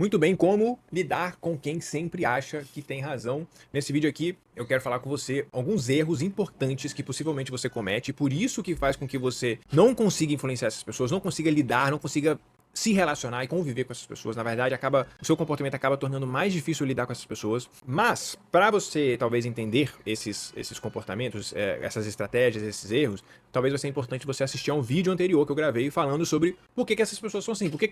Muito bem, como lidar com quem sempre acha que tem razão. Nesse vídeo aqui, eu quero falar com você alguns erros importantes que possivelmente você comete, e por isso que faz com que você não consiga influenciar essas pessoas, não consiga lidar, não consiga se relacionar e conviver com essas pessoas. Na verdade, o seu comportamento acaba tornando mais difícil lidar com essas pessoas. Mas, para você talvez entender esses comportamentos, essas estratégias, esses erros, talvez vai ser importante você assistir a um vídeo anterior que eu gravei falando sobre por que essas pessoas são assim, por que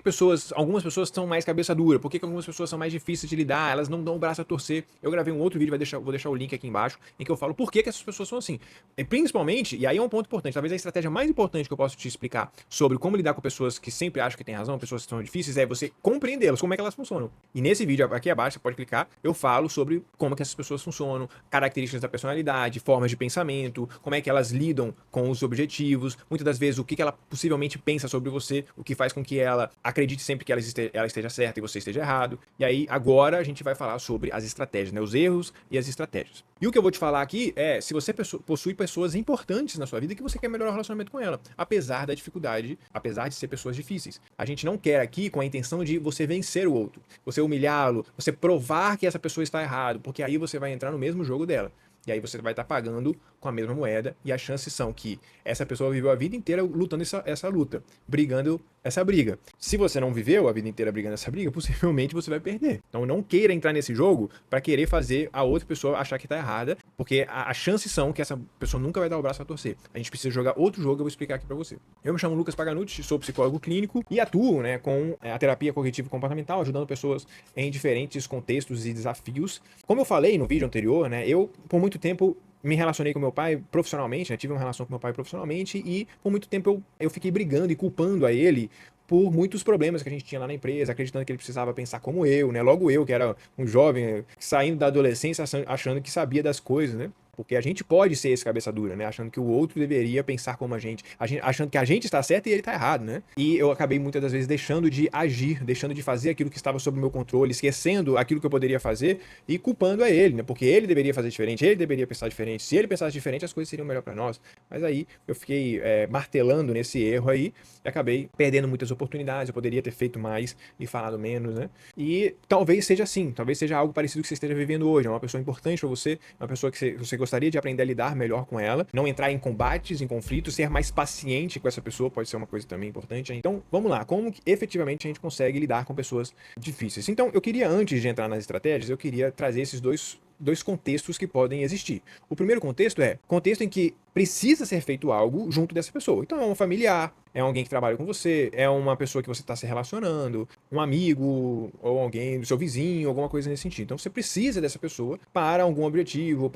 algumas pessoas são mais cabeça dura, por que algumas pessoas são mais difíceis de lidar, elas não dão o braço a torcer. Eu gravei um outro vídeo, vou deixar o link aqui embaixo, em que eu falo por que essas pessoas são assim. E principalmente, e aí é um ponto importante, talvez a estratégia mais importante que eu posso te explicar sobre como lidar com pessoas que sempre acham que tem razão, pessoas que são difíceis, é você compreendê-las, como é que elas funcionam. E nesse vídeo aqui abaixo, você pode clicar, eu falo sobre como que essas pessoas funcionam, características da personalidade, formas de pensamento, como é que elas lidam com os objetivos, muitas das vezes o que ela possivelmente pensa sobre você, o que faz com que ela acredite sempre que ela esteja certa e você esteja errado. E aí agora a gente vai falar sobre as estratégias, né? Os erros e as estratégias. E o que eu vou te falar aqui é se você possui pessoas importantes na sua vida que você quer melhorar o relacionamento com ela, apesar da dificuldade, apesar de ser pessoas difíceis. A gente não quer aqui com a intenção de você vencer o outro, você humilhá-lo, você provar que essa pessoa está errado, porque aí você vai entrar no mesmo jogo dela. E aí você vai estar pagando com a mesma moeda, e as chances são que essa pessoa viveu a vida inteira lutando essa luta, brigando essa briga. Se você não viveu a vida inteira brigando essa briga, possivelmente você vai perder. Então não queira entrar nesse jogo para querer fazer a outra pessoa achar que está errada, porque as chances são que essa pessoa nunca vai dar o braço a torcer. A gente precisa jogar outro jogo, eu vou explicar aqui para você. Eu me chamo Lucas Paganucci, sou psicólogo clínico e atuo, né, com a terapia cognitivo-comportamental, ajudando pessoas em diferentes contextos e desafios. Como eu falei no vídeo anterior, né, eu por muito tempo me relacionei com meu pai profissionalmente, né? Tive uma relação com meu pai profissionalmente e por muito tempo eu fiquei brigando e culpando a ele por muitos problemas que a gente tinha lá na empresa, acreditando que ele precisava pensar como eu, né? Logo eu, que era um jovem saindo da adolescência achando que sabia das coisas, né? Porque a gente pode ser esse cabeça dura, né? Achando que o outro deveria pensar como a gente, achando que a gente está certo e ele está errado, né? E eu acabei muitas das vezes deixando de agir, deixando de fazer aquilo que estava sob o meu controle, esquecendo aquilo que eu poderia fazer e culpando a ele, né? Porque ele deveria fazer diferente, ele deveria pensar diferente. Se ele pensasse diferente, as coisas seriam melhor para nós. Mas aí eu fiquei martelando nesse erro aí e acabei perdendo muitas oportunidades. Eu poderia ter feito mais e falado menos, né? E talvez seja assim, talvez seja algo parecido que você esteja vivendo hoje. É uma pessoa importante para você, uma pessoa que você gostaria de aprender a lidar melhor com ela, não entrar em combates, em conflitos, ser mais paciente com essa pessoa pode ser uma coisa também importante. Então, vamos lá, como que efetivamente a gente consegue lidar com pessoas difíceis? Então, eu queria, antes de entrar nas estratégias, eu queria trazer esses dois contextos que podem existir. O primeiro contexto é contexto em que precisa ser feito algo junto dessa pessoa. Então é um familiar, é alguém que trabalha com você, é uma pessoa que você está se relacionando, um amigo ou alguém do seu vizinho, alguma coisa nesse sentido. Então você precisa dessa pessoa para algum objetivo,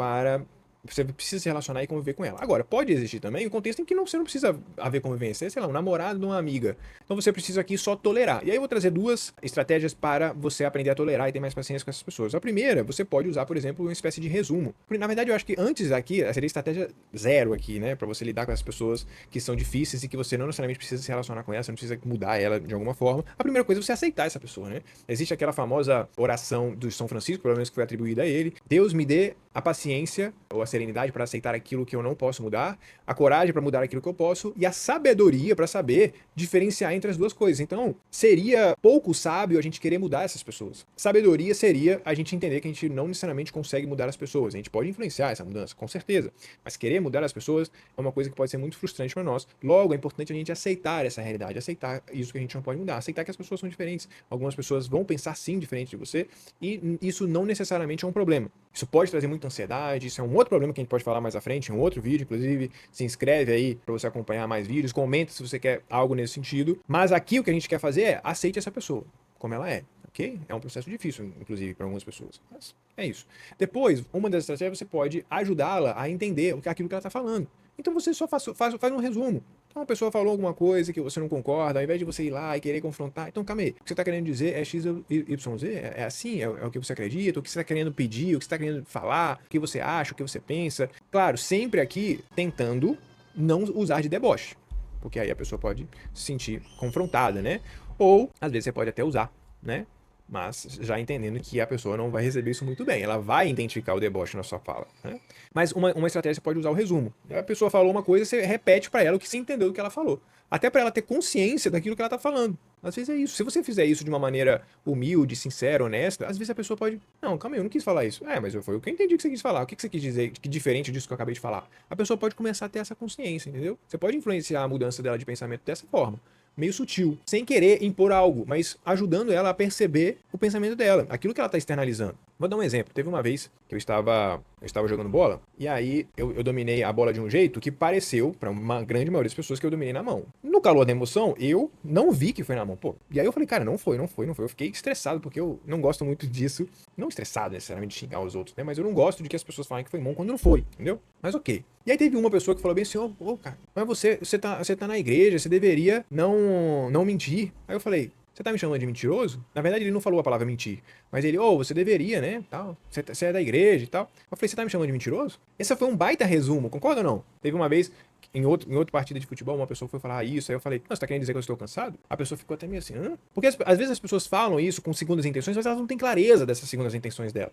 você precisa se relacionar e conviver com ela. Agora, pode existir também um contexto em que você não precisa haver convivência, sei lá, um namorado de uma amiga. Então você precisa aqui só tolerar. E aí eu vou trazer duas estratégias para você aprender a tolerar e ter mais paciência com essas pessoas. A primeira, você pode usar, por exemplo, uma espécie de resumo. Porque, na verdade, eu acho que antes aqui, seria estratégia zero aqui, né? Para você lidar com essas pessoas que são difíceis e que você não necessariamente precisa se relacionar com ela, você não precisa mudar ela de alguma forma. A primeira coisa é você aceitar essa pessoa, né? Existe aquela famosa oração do São Francisco, pelo menos que foi atribuída a ele. Deus me dê a paciência ou a serenidade para aceitar aquilo que eu não posso mudar, a coragem para mudar aquilo que eu posso e a sabedoria para saber diferenciar entre as duas coisas. Então, seria pouco sábio a gente querer mudar essas pessoas. Sabedoria seria a gente entender que a gente não necessariamente consegue mudar as pessoas. A gente pode influenciar essa mudança, com certeza, mas querer mudar as pessoas é uma coisa que pode ser muito frustrante para nós. Logo, é importante a gente aceitar essa realidade, aceitar isso que a gente não pode mudar, aceitar que as pessoas são diferentes. Algumas pessoas vão pensar sim diferente de você e isso não necessariamente é um problema. Isso pode trazer muita ansiedade, isso é um outro problema que a gente pode falar mais à frente, em um outro vídeo, inclusive, se inscreve aí para você acompanhar mais vídeos, comenta se você quer algo nesse sentido, mas aqui o que a gente quer fazer é aceite essa pessoa, como ela é, ok? É um processo difícil, inclusive, para algumas pessoas, mas é isso. Depois, uma das estratégias, você pode ajudá-la a entender aquilo que ela está falando. Então você só faz um resumo. Então a pessoa falou alguma coisa que você não concorda, ao invés de você ir lá e querer confrontar, então calma aí, o que você está querendo dizer é X, Y, Z? É assim? É o que você acredita? O que você está querendo pedir? O que você está querendo falar? O que você acha? O que você pensa? Claro, sempre aqui tentando não usar de deboche, porque aí a pessoa pode se sentir confrontada, né? Ou, às vezes, você pode até usar, né? Mas já entendendo que a pessoa não vai receber isso muito bem. Ela vai identificar o deboche na sua fala, né? Mas uma estratégia você pode usar o resumo. A pessoa falou uma coisa, você repete para ela o que você entendeu do que ela falou. Até para ela ter consciência daquilo que ela está falando. Às vezes é isso. Se você fizer isso de uma maneira humilde, sincera, honesta, às vezes a pessoa pode. Não, calma aí, eu não quis falar isso. É, mas foi o que eu entendi que você quis falar. O que você quis dizer que diferente disso que eu acabei de falar? A pessoa pode começar a ter essa consciência, entendeu? Você pode influenciar a mudança dela de pensamento dessa forma. Meio sutil, sem querer impor algo, mas ajudando ela a perceber o pensamento dela, aquilo que ela está externalizando. Vou dar um exemplo. Teve uma vez que eu estava jogando bola, e aí eu dominei a bola de um jeito que pareceu, para uma grande maioria das pessoas, que eu dominei na mão. No calor da emoção, eu não vi que foi na mão, pô. E aí eu falei, cara, não foi. Eu fiquei estressado, porque eu não gosto muito disso. Não estressado necessariamente de xingar os outros, né? Mas eu não gosto de que as pessoas falem que foi mão quando não foi, entendeu? Mas ok. E aí teve uma pessoa que falou bem assim, ô, cara, mas você tá na igreja, você deveria não mentir. Aí eu falei, você tá me chamando de mentiroso? Na verdade, ele não falou a palavra mentir. Mas ele, você deveria, né? Tal. Você é da igreja e tal. Eu falei, você tá me chamando de mentiroso? Esse foi um baita resumo, concorda ou não? Teve uma vez, em outra partida de futebol, uma pessoa foi falar isso. Aí eu falei, você tá querendo dizer que eu estou cansado? A pessoa ficou até meio assim, hã? Porque às vezes as pessoas falam isso com segundas intenções, mas elas não têm clareza dessas segundas intenções dela.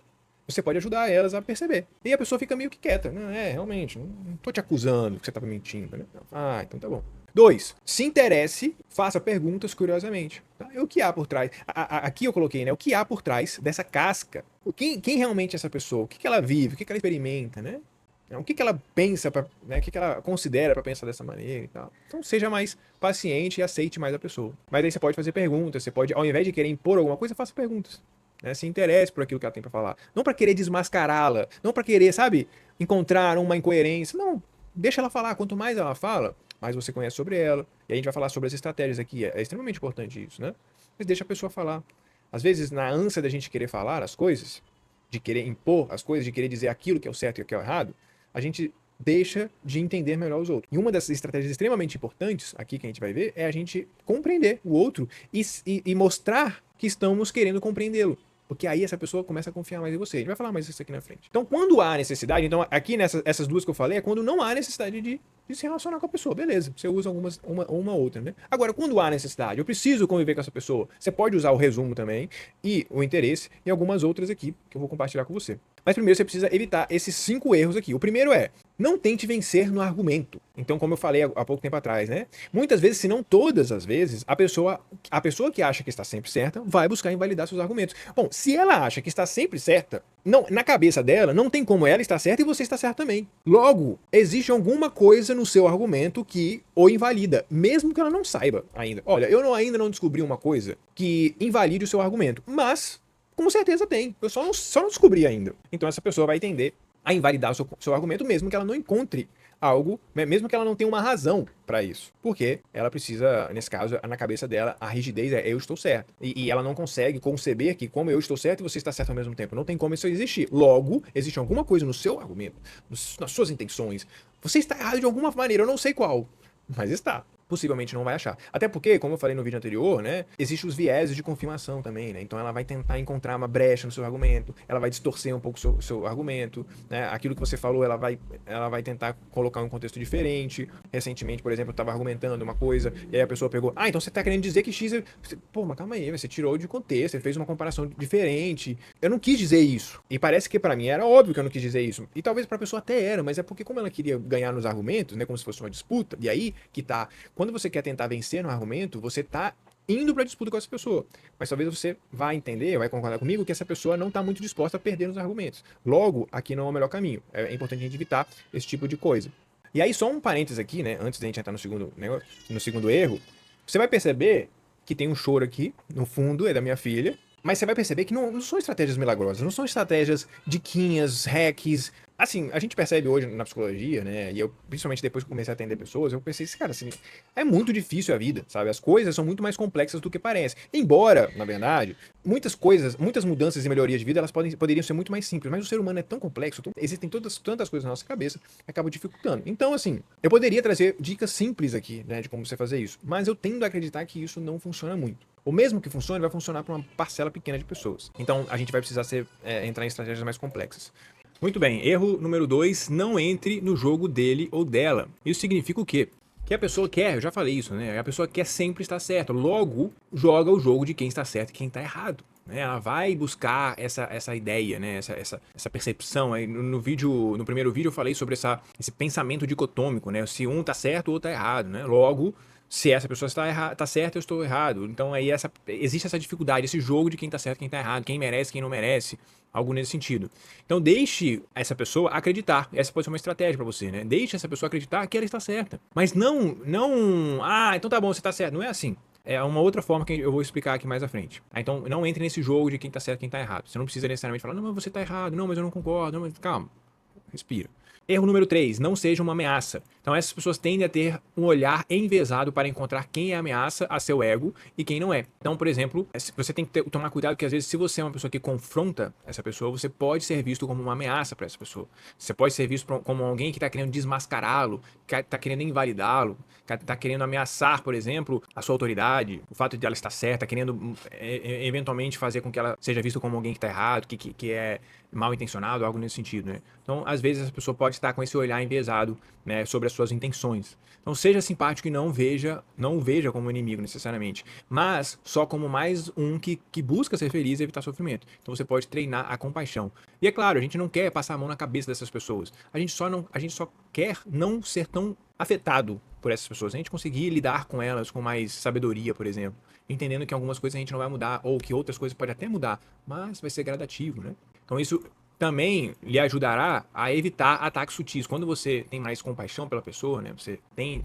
Você pode ajudar elas a perceber. E a pessoa fica meio que quieta. Não, realmente, não tô te acusando que você tava mentindo, né? Ah, então tá bom. 2. Se interesse, faça perguntas curiosamente. Tá? E o que há por trás? Aqui eu coloquei, né? O que há por trás dessa casca? Quem realmente é essa pessoa? O que ela vive? O que ela experimenta, né? O que ela pensa, né? O que ela considera para pensar dessa maneira e tal. Então seja mais paciente e aceite mais a pessoa. Mas aí você pode fazer perguntas, você pode, ao invés de querer impor alguma coisa, faça perguntas. Né? Se interesse por aquilo que ela tem para falar. Não para querer desmascará-la, não para querer, sabe, encontrar uma incoerência. Não, deixa ela falar. Quanto mais ela fala, mais você conhece sobre ela. E a gente vai falar sobre as estratégias aqui. É extremamente importante isso, né? Mas deixa a pessoa falar. Às vezes, na ânsia da gente querer falar as coisas, de querer impor as coisas, de querer dizer aquilo que é o certo e o que é o errado, a gente deixa de entender melhor os outros. E uma dessas estratégias extremamente importantes, aqui que a gente vai ver, é a gente compreender o outro e mostrar que estamos querendo compreendê-lo. Porque aí essa pessoa começa a confiar mais em você. A gente vai falar mais isso aqui na frente. Então, quando há necessidade, então aqui essas duas que eu falei, é quando não há necessidade de se relacionar com a pessoa. Beleza, você usa uma outra, né? Agora, quando há necessidade, eu preciso conviver com essa pessoa, você pode usar o resumo também e o interesse e algumas outras aqui que eu vou compartilhar com você. Mas primeiro você precisa evitar esses 5 erros aqui. O primeiro é, não tente vencer no argumento. Então, como eu falei há pouco tempo atrás, né? Muitas vezes, se não todas as vezes, a pessoa que acha que está sempre certa vai buscar invalidar seus argumentos. Bom, se ela acha que está sempre certa, não, na cabeça dela, não tem como ela estar certa e você está certo também. Logo, existe alguma coisa no seu argumento que o invalida, mesmo que ela não saiba ainda. Olha, eu ainda não descobri uma coisa que invalide o seu argumento, mas com certeza tem. Eu só não descobri ainda. Então essa pessoa vai tender a invalidar o seu argumento, mesmo que ela não encontre algo, mesmo que ela não tenha uma razão para isso. Porque ela precisa, nesse caso, na cabeça dela, a rigidez é eu estou certo. E ela não consegue conceber que como eu estou certo e você está certo ao mesmo tempo. Não tem como isso existir. Logo, existe alguma coisa no seu argumento, nas suas intenções. Você está errado de alguma maneira, eu não sei qual, mas está. Possivelmente não vai achar. Até porque, como eu falei no vídeo anterior, né, existem os vieses de confirmação também, né? Então ela vai tentar encontrar uma brecha no seu argumento, ela vai distorcer um pouco o seu argumento, né? Aquilo que você falou, ela vai tentar colocar um contexto diferente. Recentemente, por exemplo, eu estava argumentando uma coisa, e aí a pessoa pegou, então você está querendo dizer que X... Pô, mas calma aí, você tirou de contexto, você fez uma comparação diferente. Eu não quis dizer isso. E parece que para mim era óbvio que eu não quis dizer isso. E talvez para a pessoa até era, mas é porque como ela queria ganhar nos argumentos, né, como se fosse uma disputa, e aí que tá... Quando você quer tentar vencer no argumento, você tá indo pra disputa com essa pessoa. Mas talvez você vá entender, vai concordar comigo, que essa pessoa não tá muito disposta a perder nos argumentos. Logo, aqui não é o melhor caminho. É importante a gente evitar esse tipo de coisa. E aí, só um parênteses aqui, né? Antes da gente entrar no segundo erro, você vai perceber que tem um choro aqui, no fundo, é da minha filha. Mas você vai perceber que não são estratégias milagrosas, não são estratégias diquinhas, hacks. Assim, a gente percebe hoje na psicologia, né? E eu, principalmente depois que comecei a atender pessoas, eu pensei, cara, assim, é muito difícil a vida, sabe? As coisas são muito mais complexas do que parece. Embora, na verdade, muitas mudanças e melhorias de vida, elas poderiam ser muito mais simples. Mas o ser humano é tão complexo, existem tantas coisas na nossa cabeça que acabam dificultando. Então, assim, eu poderia trazer dicas simples aqui, né? De como você fazer isso. Mas eu tendo a acreditar que isso não funciona muito. O mesmo que funcione, vai funcionar para uma parcela pequena de pessoas. Então, a gente vai precisar entrar em estratégias mais complexas. Muito bem, erro número 2, não entre no jogo dele ou dela. Isso significa o quê? Que a pessoa quer, eu já falei isso, né? A pessoa quer sempre estar certa. Logo, joga o jogo de quem está certo e quem está errado. Ela vai buscar essa ideia, né? essa percepção. Aí no primeiro vídeo eu falei sobre esse pensamento dicotômico, né? Se um tá certo, o outro tá errado, né? Logo, se essa pessoa tá certa, eu estou errado. Então aí existe essa dificuldade, esse jogo de quem tá certo, quem tá errado, quem merece, quem não merece, algo nesse sentido. Então deixe essa pessoa acreditar. Essa pode ser uma estratégia para você, né? Deixe essa pessoa acreditar que ela está certa. Mas então tá bom, você tá certo. Não é assim. É uma outra forma que eu vou explicar aqui mais à frente. Então não entre nesse jogo de quem tá certo e quem tá errado. Você não precisa necessariamente falar, não, mas você tá errado, não, mas eu não concordo, não, mas calma, respira. Erro número 3, não seja uma ameaça. Então essas pessoas tendem a ter um olhar enviesado para encontrar quem é ameaça a seu ego e quem não é. Então, por exemplo, você tem que tomar cuidado que às vezes se você é uma pessoa que confronta essa pessoa, você pode ser visto como uma ameaça para essa pessoa. Você pode ser visto como alguém que está querendo desmascará-lo, que está querendo invalidá-lo, que está querendo ameaçar, por exemplo, a sua autoridade, o fato de ela estar certa, querendo eventualmente fazer com que ela seja vista como alguém que está errado, que é mal intencionado, algo nesse sentido, né? Então, às vezes essa pessoa pode estar com esse olhar enviesado, né, sobre as suas intenções. Então, seja simpático e não o veja como inimigo necessariamente, mas só como mais um que busca ser feliz e evitar sofrimento. Então, você pode treinar a compaixão. E é claro, a gente não quer passar a mão na cabeça dessas pessoas. A gente só quer não ser tão afetado por essas pessoas. A gente conseguir lidar com elas com mais sabedoria, por exemplo, entendendo que algumas coisas a gente não vai mudar ou que outras coisas podem até mudar, mas vai ser gradativo, né? Então isso também lhe ajudará a evitar ataques sutis. Quando você tem mais compaixão pela pessoa, né, você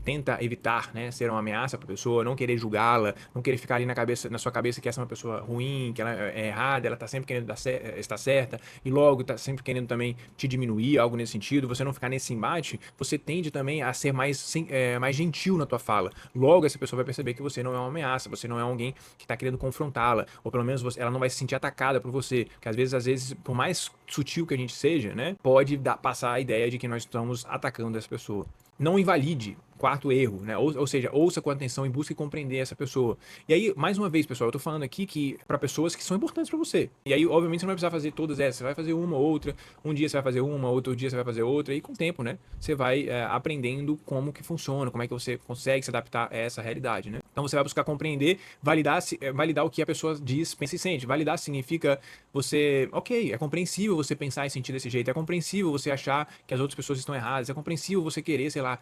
tenta evitar, né, ser uma ameaça para a pessoa, não querer julgá-la, não querer ficar ali na sua cabeça que essa é uma pessoa ruim, que ela é errada, ela está sempre querendo estar certa e logo está sempre querendo também te diminuir, algo nesse sentido. Você não ficar nesse embate, você tende também a ser mais gentil na tua fala. Logo essa pessoa vai perceber que você não é uma ameaça, você não é alguém que está querendo confrontá-la, ou pelo menos ela não vai se sentir atacada por você, porque às vezes, por mais sutil que a gente seja, né, pode passar a ideia de que nós estamos atacando essa pessoa. Não invalide, quarto erro, né? Ou seja, ouça com atenção e busque compreender essa pessoa. E aí, mais uma vez, pessoal, eu tô falando aqui que para pessoas que são importantes para você. E aí, obviamente, você não vai precisar fazer todas essas, você vai fazer uma ou outra, um dia você vai fazer uma, outro dia você vai fazer outra, e com o tempo, né, você vai aprendendo como que funciona, como é que você consegue se adaptar a essa realidade, né? Então você vai buscar compreender, validar o que a pessoa diz, pensa e sente. Validar significa você, ok, é compreensível você pensar e sentir desse jeito, é compreensível você achar que as outras pessoas estão erradas, é compreensível você querer, sei lá,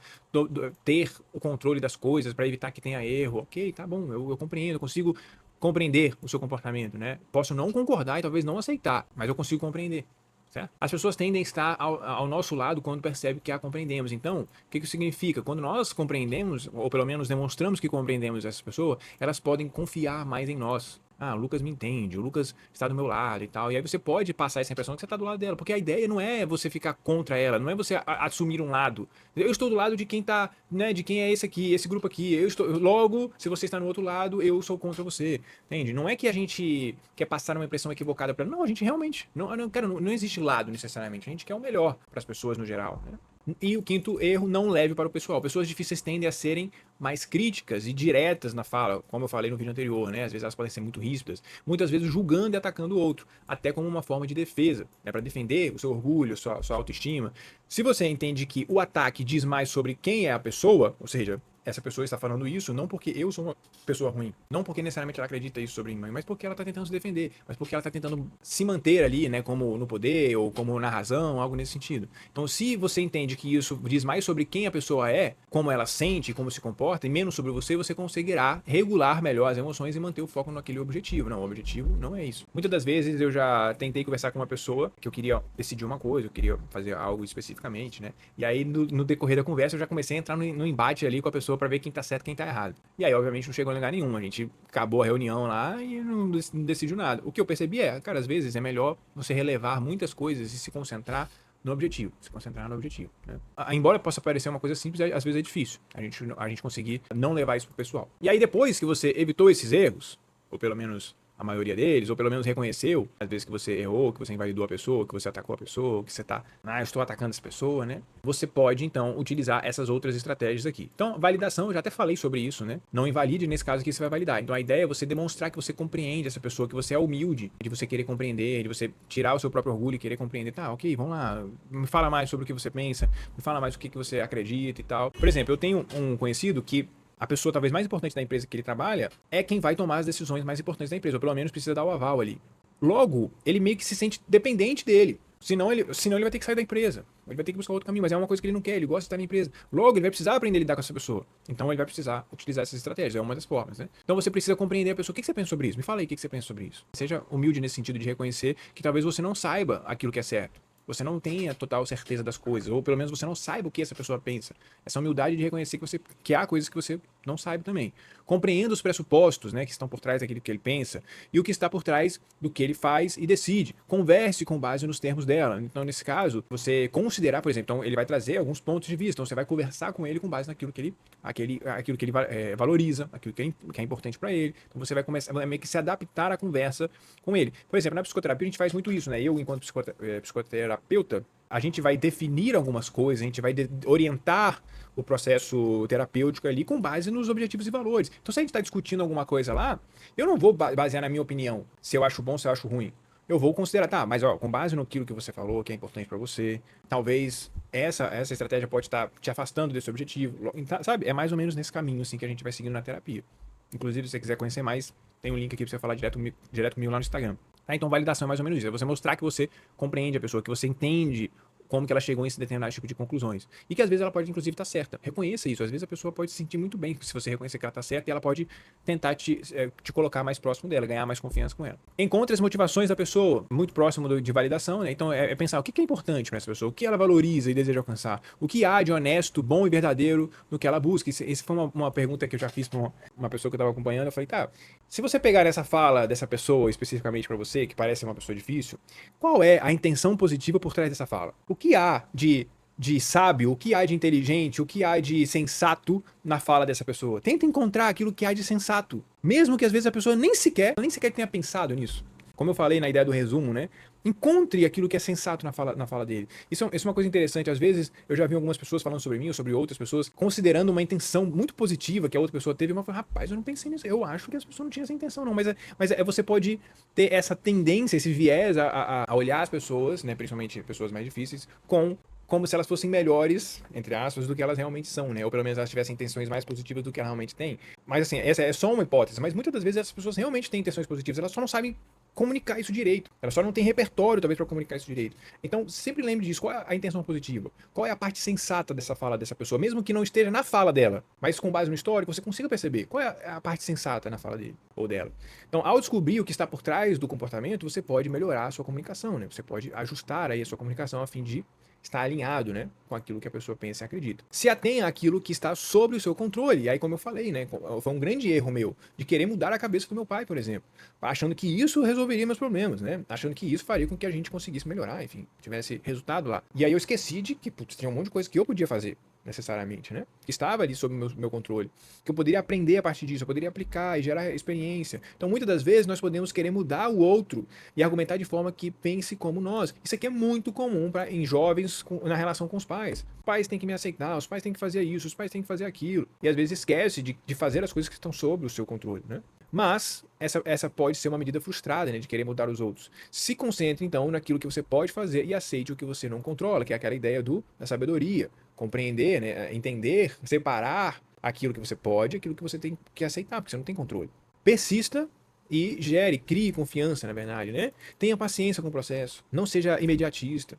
ter o controle das coisas para evitar que tenha erro. Ok, tá bom, eu compreendo, eu consigo compreender o seu comportamento, né? Posso não concordar e talvez não aceitar, mas eu consigo compreender. Certo? As pessoas tendem a estar ao nosso lado quando percebem que a compreendemos. Então, o que isso significa? Quando nós compreendemos, ou pelo menos demonstramos que compreendemos essa pessoa, elas podem confiar mais em nós. Ah, o Lucas me entende, o Lucas está do meu lado e tal. E aí você pode passar essa impressão que você está do lado dela, porque a ideia não é você ficar contra ela, não é você assumir um lado. Eu estou do lado de quem tá, né, de quem é esse aqui, esse grupo aqui. Logo, se você está no outro lado, eu sou contra você. Entende? Não é que a gente quer passar uma impressão equivocada para, não, a gente realmente, não existe lado necessariamente. A gente quer o melhor para as pessoas no geral, né? E o quinto erro, não leve para o pessoal. Pessoas difíceis tendem a serem mais críticas e diretas na fala, como eu falei no vídeo anterior, né? Às vezes elas podem ser muito ríspidas, muitas vezes julgando e atacando o outro, até como uma forma de defesa, né? Para defender o seu orgulho, sua autoestima. Se você entende que o ataque diz mais sobre quem é a pessoa, ou seja, essa pessoa está falando isso não porque eu sou uma pessoa ruim, não porque necessariamente ela acredita isso sobre mim, mas porque ela está tentando se defender, mas porque ela está tentando se manter ali, né, como no poder ou como na razão, algo nesse sentido. Então, se você entende que isso diz mais sobre quem a pessoa é, como ela sente, como se comporta, e menos sobre você conseguirá regular melhor as emoções e manter o foco naquele objetivo. Não, o objetivo não é isso. Muitas das vezes eu já tentei conversar com uma pessoa que eu queria decidir uma coisa, eu queria fazer algo especificamente, né? E aí no decorrer da conversa eu já comecei a entrar no embate ali com a pessoa para ver quem tá certo e quem tá errado. E aí, obviamente, não chegou a lugar nenhum. A gente acabou a reunião lá e não decidiu nada. O que eu percebi cara, às vezes é melhor você relevar muitas coisas e se concentrar no objetivo. Se concentrar no objetivo, né? Embora possa parecer uma coisa simples, às vezes é difícil a gente conseguir não levar isso pro pessoal. E aí, depois que você evitou esses erros, ou pelo menos a maioria deles, ou pelo menos reconheceu, às vezes que você errou, que você invalidou a pessoa, que você atacou a pessoa, que você tá, eu estou atacando essa pessoa, né? Você pode, então, utilizar essas outras estratégias aqui. Então, validação, eu já até falei sobre isso, né? Não invalide, nesse caso aqui você vai validar. Então, a ideia é você demonstrar que você compreende essa pessoa, que você é humilde, de você querer compreender, de você tirar o seu próprio orgulho e querer compreender. Tá, ok, vamos lá, me fala mais sobre o que você pensa, me fala mais o que você acredita e tal. Por exemplo, eu tenho um conhecido que a pessoa talvez mais importante da empresa que ele trabalha é quem vai tomar as decisões mais importantes da empresa, ou pelo menos precisa dar o aval ali. Logo, ele meio que se sente dependente dele. Senão ele vai ter que sair da empresa. Ele vai ter que buscar outro caminho, mas é uma coisa que ele não quer, ele gosta de estar na empresa. Logo, ele vai precisar aprender a lidar com essa pessoa. Então ele vai precisar utilizar essas estratégias, é uma das formas, né? Então você precisa compreender a pessoa. O que você pensa sobre isso? Me fala aí o que você pensa sobre isso. Seja humilde nesse sentido de reconhecer que talvez você não saiba aquilo que é certo. Você não tenha total certeza das coisas, ou pelo menos você não saiba o que essa pessoa pensa. Essa humildade de reconhecer que há coisas que você não sabe também. Compreenda os pressupostos, né, que estão por trás daquilo que ele pensa e o que está por trás do que ele faz e decide. Converse com base nos termos dela. Então, nesse caso, você considerar, por exemplo, então ele vai trazer alguns pontos de vista. Então, você vai conversar com ele com base naquilo que ele, aquilo que ele valoriza, aquilo que é importante para ele. Então, você vai começar a meio que se adaptar à conversa com ele. Por exemplo, na psicoterapia a gente faz muito isso, né? Eu, enquanto psicoterapeuta, a gente vai definir algumas coisas, a gente vai orientar o processo terapêutico ali com base nos objetivos e valores. Então, se a gente está discutindo alguma coisa lá, eu não vou basear na minha opinião se eu acho bom, se eu acho ruim. Eu vou considerar, tá, mas ó, com base no que você falou, que é importante para você, talvez essa estratégia pode estar te afastando desse objetivo, então, sabe? É mais ou menos nesse caminho assim que a gente vai seguindo na terapia. Inclusive, se você quiser conhecer mais, tem um link aqui para você falar direto comigo lá no Instagram. Tá? Então, validação é mais ou menos isso. É você mostrar que você compreende a pessoa, que você entende como que ela chegou em esse determinado tipo de conclusões. E que às vezes ela pode, inclusive, estar certa. Reconheça isso. Às vezes a pessoa pode se sentir muito bem se você reconhecer que ela está certa e ela pode tentar te colocar mais próximo dela, ganhar mais confiança com ela. Encontre as motivações da pessoa, muito próximo de validação, né? Então é pensar o que é importante para essa pessoa, o que ela valoriza e deseja alcançar, o que há de honesto, bom e verdadeiro no que ela busca. Essa foi uma pergunta que eu já fiz para uma pessoa que eu estava acompanhando. Eu falei, tá, se você pegar essa fala dessa pessoa especificamente para você, que parece uma pessoa difícil, qual é a intenção positiva por trás dessa fala? O que há de sábio, o que há de inteligente, o que há de sensato na fala dessa pessoa? Tenta encontrar aquilo que há de sensato, mesmo que às vezes a pessoa nem sequer tenha pensado nisso. Como eu falei na ideia do resumo, né? Encontre aquilo que é sensato na fala dele. Isso é uma coisa interessante. Às vezes, eu já vi algumas pessoas falando sobre mim ou sobre outras pessoas, considerando uma intenção muito positiva que a outra pessoa teve, mas falei, rapaz, eu não pensei nisso. Eu acho que as pessoas não tinham essa intenção, não. Mas você pode ter essa tendência, esse viés a olhar as pessoas, né? Principalmente pessoas mais difíceis, como se elas fossem melhores, entre aspas, do que elas realmente são, né? Ou pelo menos elas tivessem intenções mais positivas do que elas realmente têm. Mas assim, essa é só uma hipótese. Mas muitas das vezes essas pessoas realmente têm intenções positivas, elas só não sabem comunicar isso direito. Ela só não tem repertório, talvez, para comunicar isso direito. Então, sempre lembre disso. Qual é a intenção positiva? Qual é a parte sensata dessa fala dessa pessoa? Mesmo que não esteja na fala dela, mas com base no histórico, você consiga perceber qual é a parte sensata na fala dele ou dela. Então, ao descobrir o que está por trás do comportamento, você pode melhorar a sua comunicação, né? Você pode ajustar aí a sua comunicação a fim de estar alinhado, né, com aquilo que a pessoa pensa e acredita. Se atenha àquilo que está sob o seu controle. E aí, como eu falei, né, foi um grande erro meu de querer mudar a cabeça do meu pai, por exemplo, achando que isso resolveria meus problemas, né, achando que isso faria com que a gente conseguisse melhorar, enfim, tivesse resultado lá. E aí eu esqueci de que, putz, tinha um monte de coisa que eu podia fazer, necessariamente, né? Que estava ali sob meu controle. Que eu poderia aprender a partir disso, eu poderia aplicar e gerar experiência. Então, muitas das vezes, nós podemos querer mudar o outro e argumentar de forma que pense como nós. Isso aqui é muito comum em jovens na relação com os pais. Os pais têm que me aceitar, os pais têm que fazer isso, os pais têm que fazer aquilo. E às vezes esquece de fazer as coisas que estão sob o seu controle, né? Mas essa pode ser uma medida frustrada, né, de querer mudar os outros. Se concentre, então, naquilo que você pode fazer e aceite o que você não controla, que é aquela ideia da sabedoria. Compreender, né, entender, separar aquilo que você pode e aquilo que você tem que aceitar, porque você não tem controle. Persista e crie confiança, na verdade, né? Tenha paciência com o processo, não seja imediatista,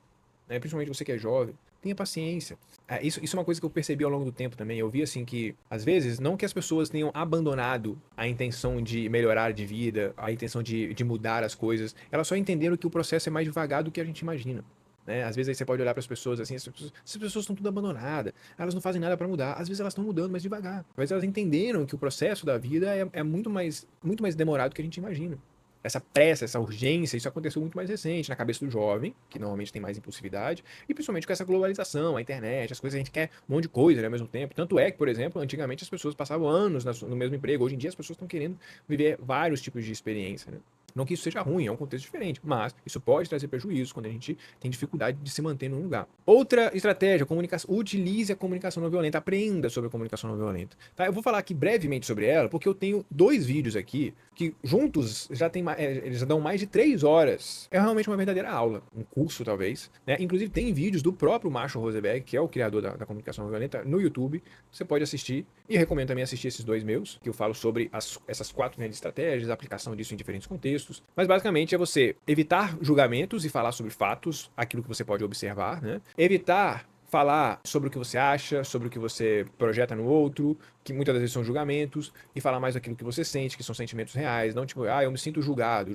né? Principalmente você que é jovem. Tenha paciência. Isso é uma coisa que eu percebi ao longo do tempo também. Eu vi assim que, às vezes, não que as pessoas tenham abandonado a intenção de melhorar de vida, a intenção de mudar as coisas, elas só entenderam que o processo é mais devagar do que a gente imagina. Né? Às vezes aí você pode olhar para as pessoas assim, essas pessoas estão tudo abandonadas, elas não fazem nada para mudar. Às vezes elas estão mudando, mas devagar. Mas elas entenderam que o processo da vida é muito mais demorado do que a gente imagina. Essa pressa, essa urgência, isso aconteceu muito mais recente na cabeça do jovem, que normalmente tem mais impulsividade, e principalmente com essa globalização, a internet, as coisas, a gente quer um monte de coisa, né, ao mesmo tempo. Tanto é que, por exemplo, antigamente as pessoas passavam anos no mesmo emprego, hoje em dia as pessoas estão querendo viver vários tipos de experiência, né? Não que isso seja ruim, é um contexto diferente, mas isso pode trazer prejuízo quando a gente tem dificuldade de se manter num lugar. Outra estratégia, utilize a comunicação não violenta, aprenda sobre a comunicação não violenta. Tá? Eu vou falar aqui brevemente sobre ela, porque eu tenho 2 vídeos aqui que juntos eles já dão mais de 3 horas. É realmente uma verdadeira aula, um curso talvez. Né? Inclusive tem vídeos do próprio Marshall Rosenberg, que é o criador da comunicação não violenta, no YouTube. Você pode assistir E recomendo também assistir esses dois meus, que eu falo sobre essas 4 grandes estratégias, a aplicação disso em diferentes contextos. Mas basicamente é você evitar julgamentos e falar sobre fatos, aquilo que você pode observar, né? Evitar falar sobre o que você acha, sobre o que você projeta no outro, que muitas das vezes são julgamentos, e falar mais daquilo que você sente, que são sentimentos reais, não tipo, eu me sinto julgado,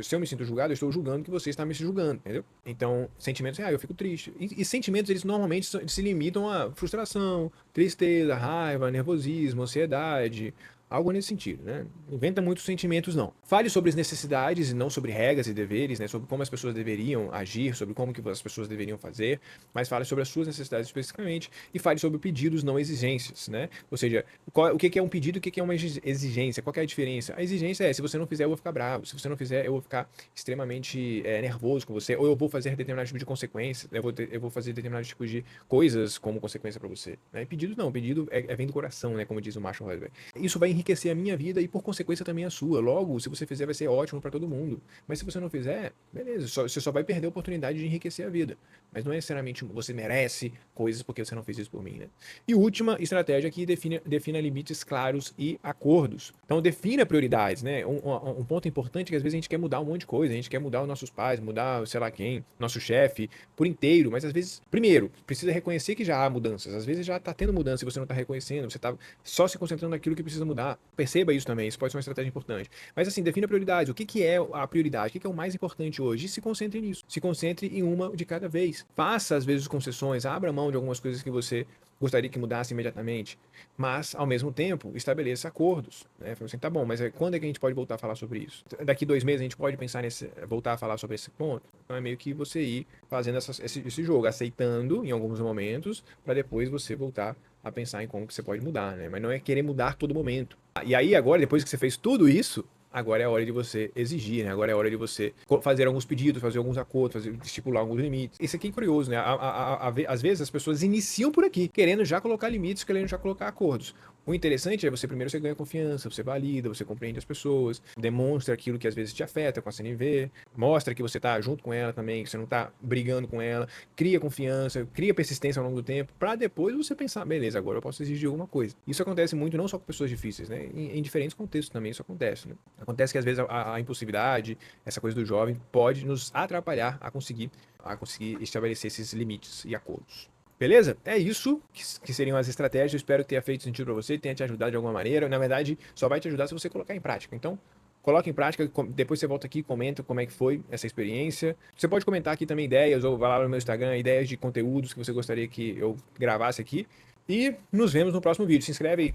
se eu me sinto julgado, eu estou julgando que você está me julgando, entendeu? Então, sentimentos reais, eu fico triste. E sentimentos, eles normalmente se limitam a frustração, tristeza, raiva, nervosismo, ansiedade, algo nesse sentido, né? Não inventa muitos sentimentos, não. Fale sobre as necessidades e não sobre regras e deveres, né? Sobre como as pessoas deveriam agir, sobre como que as pessoas deveriam fazer, mas fale sobre as suas necessidades especificamente e fale sobre pedidos, não exigências, né? Ou seja, o que é um pedido e o que é uma exigência? Qual que é a diferença? A exigência é, se você não fizer, eu vou ficar bravo. Se você não fizer, eu vou ficar extremamente nervoso com você, ou eu vou fazer determinado tipo de consequência, eu vou fazer determinado tipo de coisas como consequência para você, né? Pedido não, pedido vem do coração, né? Como diz o Marshall Rosenberg. Isso vai enriquecer a minha vida e, por consequência, também a sua. Logo, se você fizer, vai ser ótimo para todo mundo. Mas se você não fizer, beleza, você só vai perder a oportunidade de enriquecer a vida. Mas não é necessariamente você merece coisas porque você não fez isso por mim, né? E última estratégia aqui, defina limites claros e acordos. Então, defina prioridades, né? Um ponto importante é que às vezes a gente quer mudar um monte de coisa, a gente quer mudar os nossos pais, mudar, sei lá quem, nosso chefe, por inteiro, mas às vezes, primeiro, precisa reconhecer que já há mudanças. Às vezes já tá tendo mudança e você não tá reconhecendo, você tá só se concentrando naquilo que precisa mudar. Perceba isso também, isso pode ser uma estratégia importante. Mas assim, defina prioridades. O que é a prioridade? O que é o mais importante hoje? E se concentre nisso. Se concentre em uma de cada vez. Faça, às vezes, concessões, abra mão de algumas coisas que você gostaria que mudasse imediatamente, mas, ao mesmo tempo, estabeleça acordos, né? Fala assim, tá bom, mas quando é que a gente pode voltar a falar sobre isso? Daqui 2 meses a gente pode pensar voltar a falar sobre esse ponto? Então é meio que você ir fazendo esse jogo, aceitando em alguns momentos, para depois você voltar a pensar em como que você pode mudar, né? Mas não é querer mudar todo momento. E aí agora, depois que você fez tudo isso, agora é a hora de você exigir, né? Agora é a hora de você fazer alguns pedidos, fazer alguns acordos, estipular alguns limites. Isso aqui é curioso, né? Às vezes as pessoas iniciam por aqui, querendo já colocar limites, querendo já colocar acordos. O interessante é você primeiro você ganha confiança, você valida, você compreende as pessoas, demonstra aquilo que às vezes te afeta com a CNV, mostra que você tá junto com ela também, que você não tá brigando com ela, cria confiança, cria persistência ao longo do tempo, para depois você pensar, beleza, agora eu posso exigir alguma coisa. Isso acontece muito não só com pessoas difíceis, né? Em diferentes contextos também isso acontece, né? Acontece que às vezes a impulsividade, essa coisa do jovem, pode nos atrapalhar a conseguir estabelecer esses limites e acordos. Beleza? É isso que seriam as estratégias. Eu espero que tenha feito sentido para você, tenha te ajudado de alguma maneira. Na verdade, só vai te ajudar se você colocar em prática. Então, coloque em prática, depois você volta aqui e comenta como é que foi essa experiência. Você pode comentar aqui também ideias, ou vai lá no meu Instagram, ideias de conteúdos que você gostaria que eu gravasse aqui. E nos vemos no próximo vídeo. Se inscreve aí.